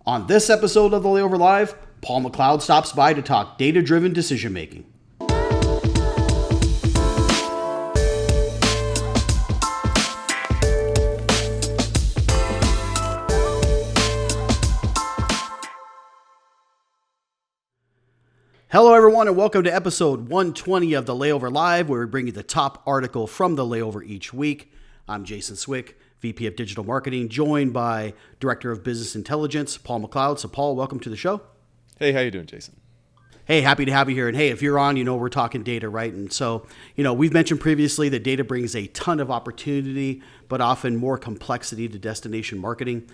On this episode of the Layover Live, Paul McLeod stops by to talk data-driven decision making. Hello, everyone, and welcome to episode 120 of the Layover Live, where we bring you the top article from the Layover each week. I'm Jason Swick, VP of Digital Marketing, joined by Director of Business Intelligence, Paul McLeod. So, Paul, welcome to the show. Hey, how you doing, Jason? Hey, happy to have you here. And hey, if you're on, we're talking data, right? And so, we've mentioned previously that data brings a ton of opportunity, but often more complexity to destination marketing.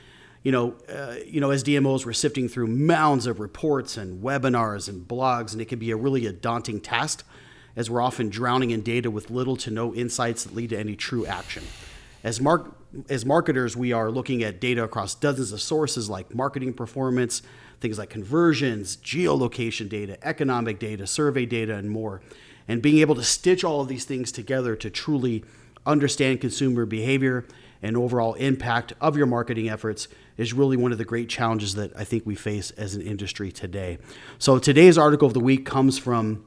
As DMOs, we're sifting through mounds of reports and webinars and blogs, and it can be a daunting task, as we're often drowning in data with little to no insights that lead to any true action. As marketers, we are looking at data across dozens of sources like marketing performance, things like conversions, geolocation data, economic data, survey data, and more. And being able to stitch all of these things together to truly understand consumer behavior and overall impact of your marketing efforts is really one of the great challenges that I think we face as an industry today. So today's article of the week comes from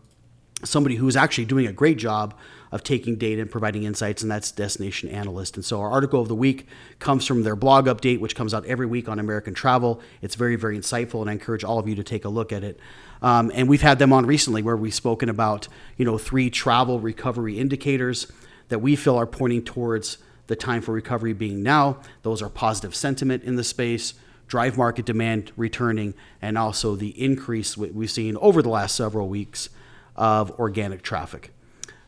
somebody who's actually doing a great job of taking data and providing insights, and that's Destination Analysts. And so our article of the week comes from their blog update, which comes out every week on American travel. It's very, very insightful, and I encourage all of you to take a look at it. And we've had them on recently where we've spoken about, 3 travel recovery indicators that we feel are pointing towards the time for recovery being now. Those are positive sentiment in the space, drive market demand returning, and also the increase we've seen over the last several weeks of organic traffic.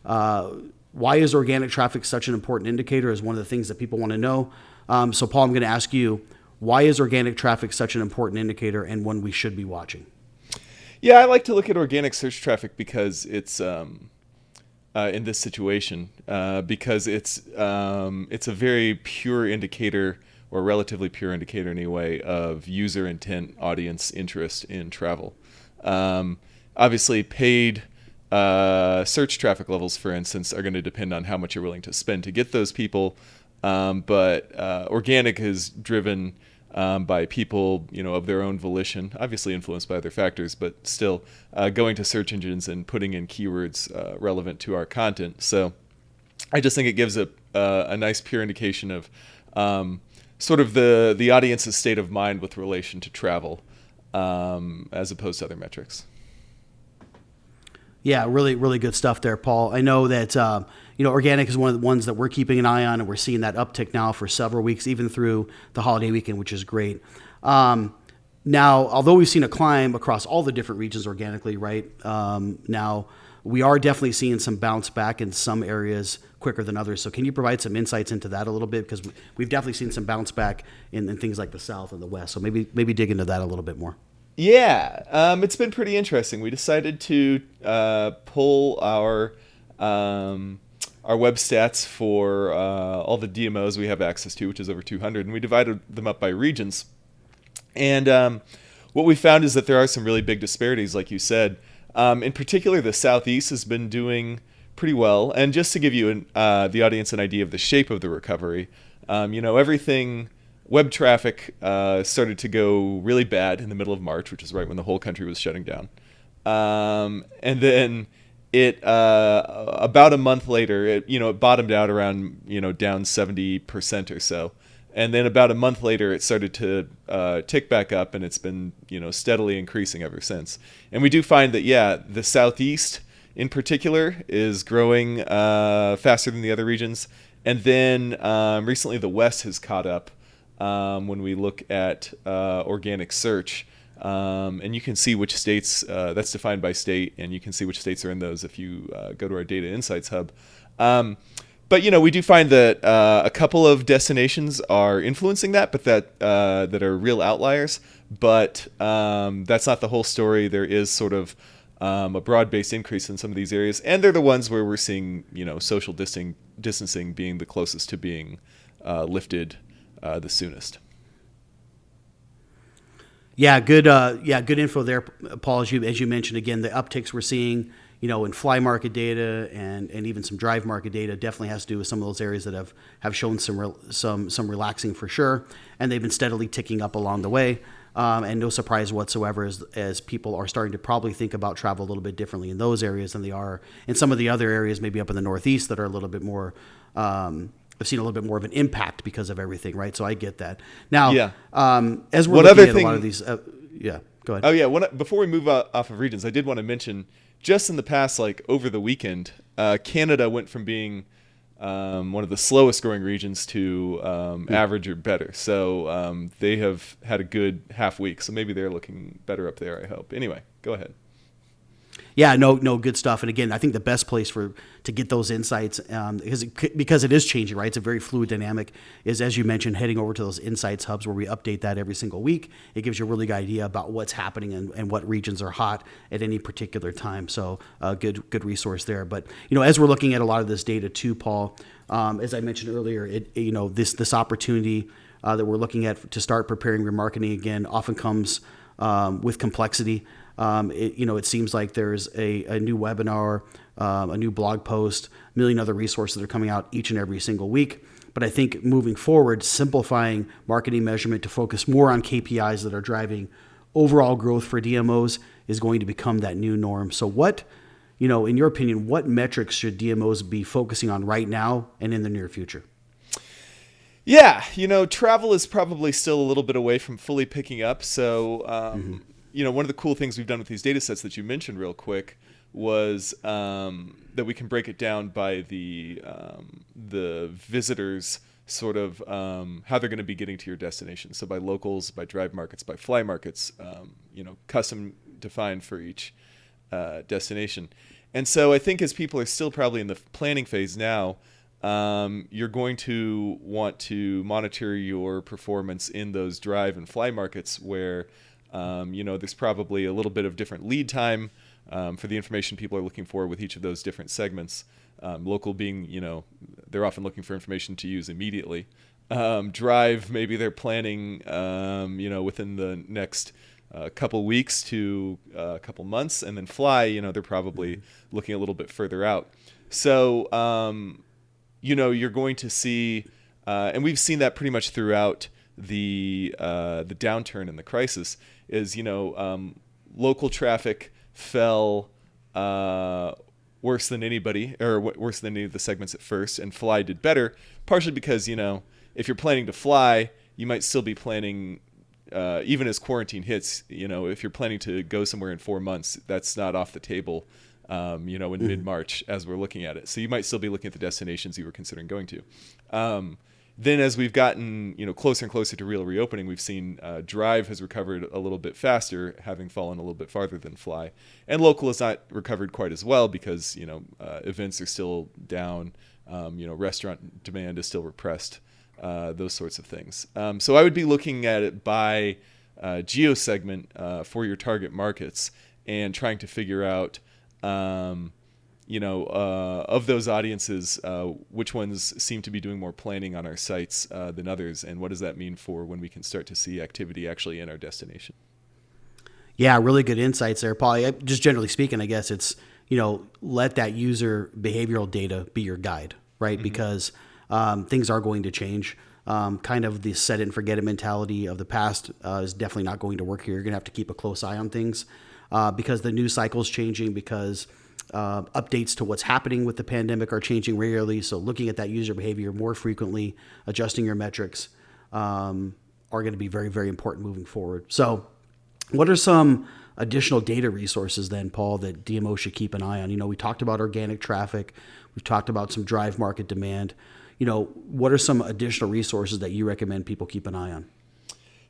Why is organic traffic such an important indicator is one of the things that people want to know. So Paul, I'm going to ask you, why is organic traffic such an important indicator and one we should be watching? Yeah, I like to look at organic search traffic because it's in this situation because it's a very pure indicator, or relatively pure indicator anyway, of user intent, audience interest in travel. Obviously, paid search traffic levels, for instance, are going to depend on how much you're willing to spend to get those people. But organic is driven by people, of their own volition, obviously influenced by other factors, but still going to search engines and putting in keywords relevant to our content. So I just think it gives a nice pure indication of sort of the audience's state of mind with relation to travel, as opposed to other metrics. Yeah, really, really good stuff there, Paul. I know that, organic is one of the ones that we're keeping an eye on, and we're seeing that uptick now for several weeks, even through the holiday weekend, which is great. Now, although we've seen a climb across all the different regions organically, right, now we are definitely seeing some bounce back in some areas quicker than others. So can you provide some insights into that a little bit? Because we've definitely seen some bounce back in things like the South and the West. So maybe dig into that a little bit more. Yeah, it's been pretty interesting. We decided to pull our web stats for all the DMOs we have access to, which is over 200, and we divided them up by regions. And what we found is that there are some really big disparities, like you said. In particular, the Southeast has been doing pretty well. And just to give you the audience an idea of the shape of the recovery, everything... Web traffic started to go really bad in the middle of March, which is right when the whole country was shutting down. And then it about a month later, it bottomed out around down 70% or so. And then about a month later, it started to tick back up, and it's been steadily increasing ever since. And we do find that the Southeast in particular is growing faster than the other regions. And then recently, the West has caught up. When we look at organic search, and you can see which states, that's defined by state, and you can see which states are in those if you go to our Data Insights Hub. But we do find that a couple of destinations are influencing that, but that are real outliers. But that's not the whole story. There is sort of a broad-based increase in some of these areas, and they're the ones where we're seeing social distancing being the closest to being lifted the soonest. Yeah, good info there, Paul. As you mentioned, again, the upticks we're seeing, in fly market data and even some drive market data definitely has to do with some of those areas that have shown some relaxing for sure, and they've been steadily ticking up along the way. And no surprise whatsoever as people are starting to probably think about travel a little bit differently in those areas than they are in some of the other areas, maybe up in the Northeast, that are a little bit more, I've seen a little bit more of an impact because of everything, right? So I get that. Now, Yeah. as we're One looking other at a lot of these, go ahead. Oh yeah. Before we move off of regions, I did want to mention just in the past, like over the weekend, Canada went from being one of the slowest growing regions to average or better. So they have had a good half week. So maybe they're looking better up there, I hope. Anyway, go ahead. Yeah, no, good stuff. And again, I think the best place to get those insights, because it is changing, right? It's a very fluid dynamic. Is, as you mentioned, heading over to those insights hubs where we update that every single week. It gives you a really good idea about what's happening and what regions are hot at any particular time. So, good resource there. But as we're looking at a lot of this data too, Paul, as I mentioned earlier, this opportunity that we're looking at to start preparing remarketing again often comes with complexity. It seems like there's a new webinar, a new blog post, a million other resources that are coming out each and every single week. But I think moving forward, simplifying marketing measurement to focus more on KPIs that are driving overall growth for DMOs is going to become that new norm. So what, in your opinion, what metrics should DMOs be focusing on right now and in the near future? Yeah, travel is probably still a little bit away from fully picking up. So, one of the cool things we've done with these data sets that you mentioned real quick was that we can break it down by the visitors, sort of how they're going to be getting to your destination. So by locals, by drive markets, by fly markets, custom defined for each destination. And so I think as people are still probably in the planning phase now, you're going to want to monitor your performance in those drive and fly markets where, there's probably a little bit of different lead time for the information people are looking for with each of those different segments. Local being, they're often looking for information to use immediately. Drive, maybe they're planning, within the next couple weeks to a couple months. And then fly, they're probably looking a little bit further out. So, you're going to see, and we've seen that pretty much throughout the downturn and the crisis, is local traffic fell worse than anybody, or worse than any of the segments at first, and fly did better, partially because if you're planning to fly, you might still be planning, even as quarantine hits, if you're planning to go somewhere in 4 months, that's not off the table. In mid-March as we're looking at it. So you might still be looking at the destinations you were considering going to. Then as we've gotten, closer and closer to real reopening, we've seen drive has recovered a little bit faster, having fallen a little bit farther than fly. And local has not recovered quite as well because, events are still down, restaurant demand is still repressed, those sorts of things. So I would be looking at it by geo segment for your target markets and trying to figure out of those audiences, which ones seem to be doing more planning on our sites than others, and what does that mean for when we can start to see activity actually in our destination? Yeah, really good insights there, Paul. Just generally speaking, I guess it's, let that user behavioral data be your guide, right? Mm-hmm. Because things are going to change. Kind of the set it and forget it mentality of the past is definitely not going to work here. You're going to have to keep a close eye on things. Because the news cycle is changing, because updates to what's happening with the pandemic are changing regularly. So looking at that user behavior more frequently, adjusting your metrics are going to be very, very important moving forward. So what are some additional data resources then, Paul, that DMO should keep an eye on? We talked about organic traffic. We've talked about some drive market demand. What are some additional resources that you recommend people keep an eye on?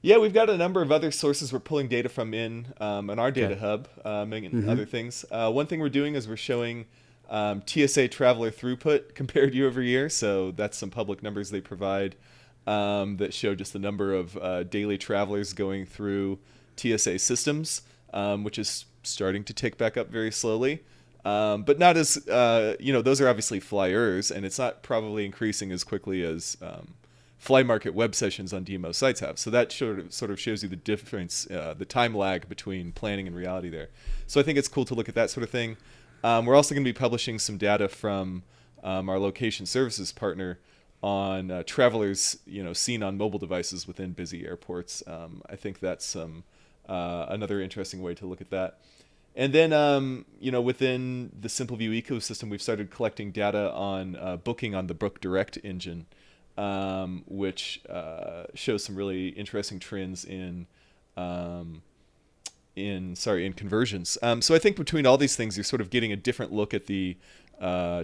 Yeah, we've got a number of other sources we're pulling data from in our data hub and other things. One thing we're doing is we're showing TSA traveler throughput compared year over year. So that's some public numbers they provide that show just the number of daily travelers going through TSA systems, which is starting to tick back up very slowly. But not as, those are obviously flyers, and it's not probably increasing as quickly as fly market web sessions on DMO sites have. So that sort of shows you the difference, the time lag between planning and reality there. So I think it's cool to look at that sort of thing. We're also going to be publishing some data from our location services partner on travelers, seen on mobile devices within busy airports. I think that's another interesting way to look at that. And then, within the Simpleview ecosystem, we've started collecting data on booking on the Book Direct engine, which shows some really interesting trends in conversions. So I think between all these things, you're sort of getting a different look at the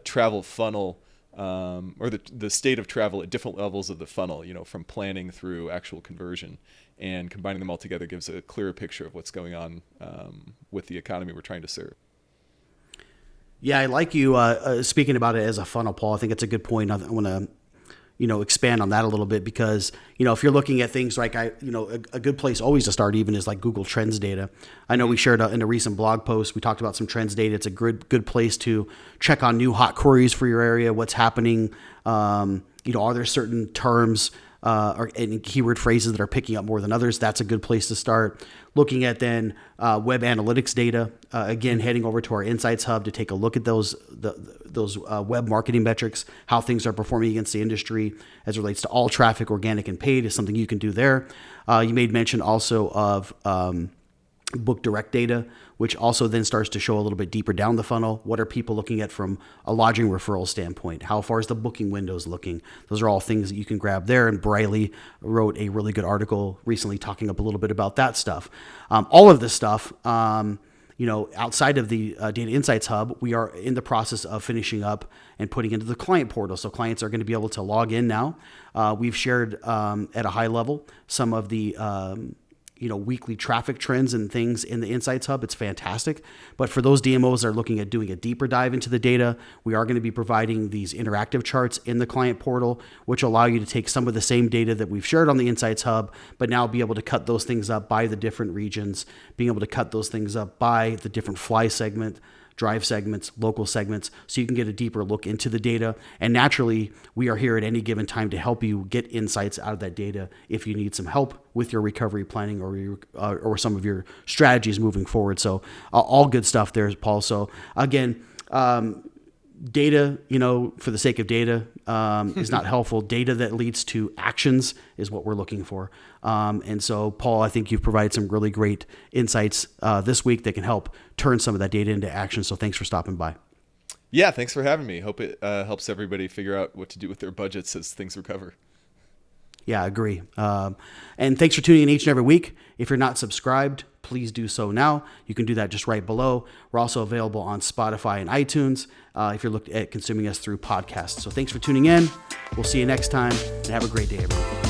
travel funnel, or the state of travel at different levels of the funnel, from planning through actual conversion. And combining them all together gives a clearer picture of what's going on with the economy we're trying to serve. Yeah, I like you speaking about it as a funnel, Paul. I think it's a good point. I want to expand on that a little bit, because if you're looking at things like a good place always to start even is like Google Trends data. I know we shared in a recent blog post, we talked about some trends data. It's a good place to check on new hot queries for your area, what's happening. Are there certain terms or and keyword phrases that are picking up more than others? That's a good place to start. Looking at then web analytics data, again, heading over to our Insights Hub to take a look at those web marketing metrics, how things are performing against the industry as it relates to all traffic, organic and paid, is something you can do there. You made mention also of Book Direct data, which also then starts to show a little bit deeper down the funnel. What are people looking at from a lodging referral standpoint? How far is the booking windows looking? Those are all things that you can grab there. And Briley wrote a really good article recently talking up a little bit about that stuff. All of this stuff, outside of the Data Insights Hub, we are in the process of finishing up and putting into the client portal. So clients are going to be able to log in now. We've shared at a high level some of the weekly traffic trends and things in the Insights Hub. It's fantastic. But for those DMOs that are looking at doing a deeper dive into the data, we are going to be providing these interactive charts in the client portal, which allow you to take some of the same data that we've shared on the Insights Hub, but now be able to cut those things up by the different regions, being able to cut those things up by the different fly segment, drive segments, local segments, so you can get a deeper look into the data. And naturally, we are here at any given time to help you get insights out of that data if you need some help with your recovery planning or some of your strategies moving forward. So all good stuff there, Paul. So again, data, for the sake of data, is not helpful. Data that leads to actions is what we're looking for. And so, Paul, I think you've provided some really great insights this week that can help turn some of that data into action. So thanks for stopping by. Yeah, thanks for having me. Hope it helps everybody figure out what to do with their budgets as things recover. Yeah, I agree. And thanks for tuning in each and every week. If you're not subscribed, please do so now. You can do that just right below. We're also available on Spotify and iTunes if you're looking at consuming us through podcasts. So thanks for tuning in. We'll see you next time, and have a great day, everyone.